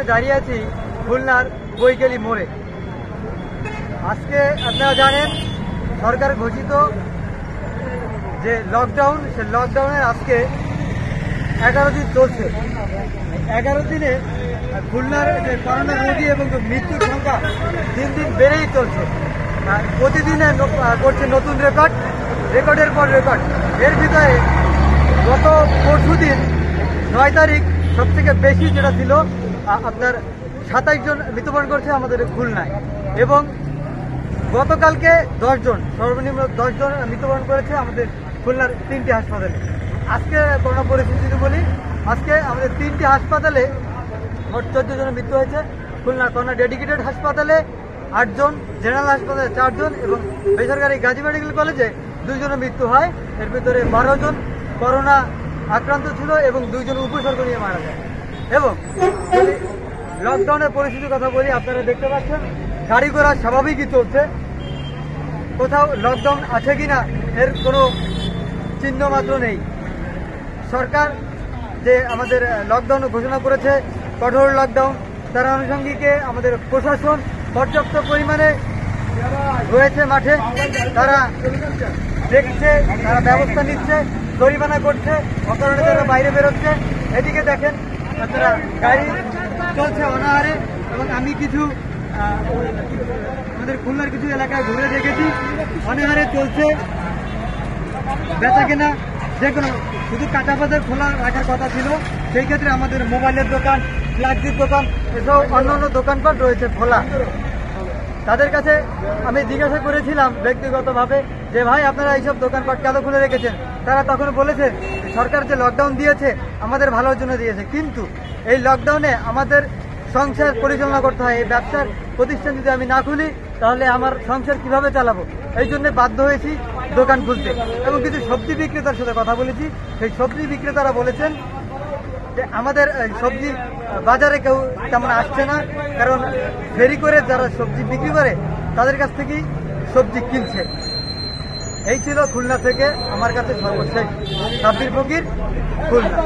বর্তমানে দাঁড়িয়ে আছি খুলনার বৈকালী মোড়ে। আজকে আপনারা জানেন সরকার ঘোষিত যে লকডাউন, সে লকডাউনের আজকে 11 দিন চলছে। 11 দিনে খুলনার যে করোনা রোগী এবং মৃত্যুর সংখ্যা দিন দিন বেড়েই চলছে। প্রতিদিনে করছে নতুন রেকর্ডের পর রেকর্ড। এর ভিতরে গত পরশু দিন 9 তারিখ সবথেকে বেশি যেটা ছিল, আপনার 27 জন মৃত্যুবরণ করছে আমাদের খুলনায়, এবং গতকালকে 10 জন, সর্বনিম্ন 10 জন মৃত্যুবরণ করেছে আমাদের খুলনার 3টি হাসপাতালে। আজকে করোনা পরিস্থিতি যদি বলি, আজকে আমাদের 3টি হাসপাতালে মোট 14 জনের মৃত্যু হয়েছে। খুলনা করোনা ডেডিকেটেড হাসপাতালে 8 জন, জেনারেল হাসপাতালে 4 জন এবং বেসরকারি গাজী মেডিকেল কলেজে 2 জনের মৃত্যু হয়। এর ভিতরে 12 জন করোনা আক্রান্ত ছিল এবং 2 জন উপসর্গ নিয়ে মারা যায়। এবং লকডাউনের পরিস্থিতির কথা বলি, আপনারা দেখতে পাচ্ছেন গাড়ি ঘোড়া স্বাভাবিকই চলছে, কোথাও লকডাউন আছে কিনা এর কোনো চিহ্ন মাত্র নেই। সরকার যে আমাদের লকডাউন ঘোষণা করেছে, কঠোর লকডাউন, তার আনুষঙ্গিকে আমাদের প্রশাসন পর্যাপ্ত পরিমাণে রয়েছে মাঠে, তারা দেখছে, তারা ব্যবস্থা নিচ্ছে, জরিমানা করছে, অকারণে তারা বাইরে বেরোচ্ছে। এদিকে দেখেন আপনারা গাড়ি চলছে অনাহারে, এবং আমি কিছু আমাদের খুলনার কিছু এলাকায় ঘুরে দেখেছি, অনাহারে চলছে বেচা কেনা। যে কোনো শুধু কাঁচা বাজার খোলা রাখার কথা ছিল, সেই ক্ষেত্রে আমাদের মোবাইলের দোকান, ফ্ল্যাগজির দোকান, এসব অন্যান্য দোকানপাট রয়েছে খোলা। তাদের কাছে আমি জিজ্ঞাসা করেছিলাম ব্যক্তিগতভাবে যে ভাই, আপনারা এইসব দোকানপাট কেন খুলে রেখেছেন? তারা তখন বলেছে সরকার যে লকডাউন দিয়েছে আমাদের ভালোর জন্য দিয়েছে, কিন্তু এই লকডাউনে আমাদের সংসার পরিচালনা করতে হয়। এই ব্যবসার প্রতিষ্ঠান যদি আমি না খুলি তাহলে আমার সংসার কিভাবে চালাবো? এই জন্য বাধ্য হয়েছি দোকান খুলতে। এবং কিছু সবজি বিক্রেতার সাথে কথা বলেছি, সেই সবজি বিক্রেতারা বলেছেন যে আমাদের সবজি বাজারে কেউ তেমন আসছে না, কারণ ফেরি করে যারা সবজি বিক্রি করে তাদের কাছ থেকেই সবজি কিনছে। এই ছিল খুলনা থেকে আমার কাছে সর্বশেষ সাব্বির ফকির, খুলনা।